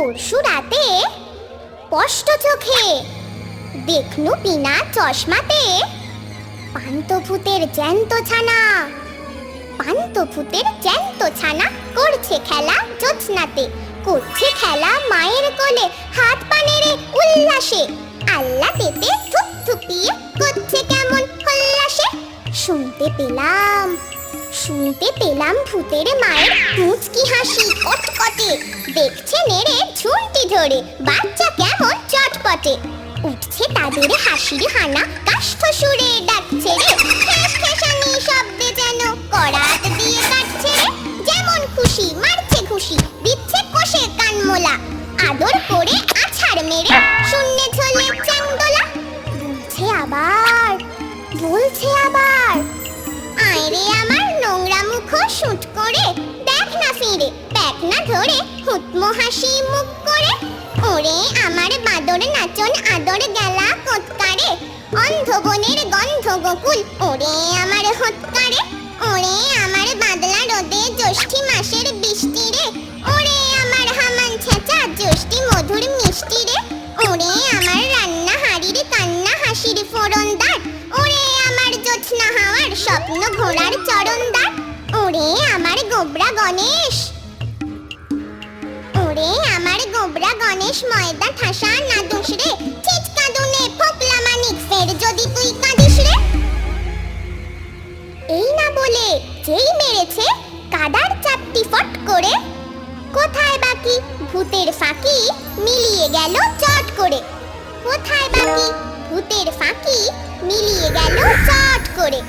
পরশু রাতে স্পষ্ট চোখে দেখনু বিনা চশমাতে পান্তভূতের জ্যান্ত ছানা, পান্তভূতের জ্যান্ত ছানা করছে খেলা জ্যোৎস্নাতে, করছে খেলা মায়ের কোলে, হাত পা নেড়ে উল্লাসে আল্লাহ তেতে থুপথুপিয়ে করছে কেমন হল্লাসে। শুনতে পেলাম ভূতের মায়ের মুচকি হাসি কটকটে, দেখছে নেড়ে ঝুঁটি ধরে বাচ্চা কেমন চটপটে। উঠছে তাদের হাসির হানা, কাষ্ঠ সুরে ডাকছে রে, খেসানি শব্দে যেন করাত দিয়ে কাটছে রে। যেমন খুশি মারছে ঘুষি, দিচ্ছে কষে কানমোলা, আদর করে আছাড় মেরে শূন্যে ঝোলে চ্যাংদোলা। বলছে আবার আয় রে আমার নোংরা মুখ শুট করে, দেখ না ফিরে ব্যাক না ধরে হুতমো হাসি মুখ করে। ওরে আমার বাদর নাচন আদর গেলা কোৎকারে, অন্ধ বনের গন্ধ গোকুল ওরে আমার হৎকারে। ওরে আমার বাদলা রোদে জ্যৈষ্ঠী মাসের বৃষ্টি রে, ওরে আমার হামান ছেঁচা জ্যৈষ্ঠী মধুর মিষ্টি রে। ওরে আমার রান্না হাড়ির কান্না হাসির ফোড়নদার, ওরে আমার জ্যোৎস্না হাওয়ার স্বপ্ন ঘোড়ার চরণদার। ওরে আমার গোবরা গণেশ, ওরে আমার গোবরা গণেশ ময়দা ঠাসা না দোষ রে, চিৎকা দুনে ফোকলা মানিক ফের যদি তুই কাঁদিস রে। এই না বলে যেই মেরেছে কাদার চাপটি ফট করে, কোথায় বাকি ভূতের ফাঁকি মিলিয়ে গেল চট করে। কোথায় বাকি ভূতের ফাঁকি মিলিয়ে গেল চট করে।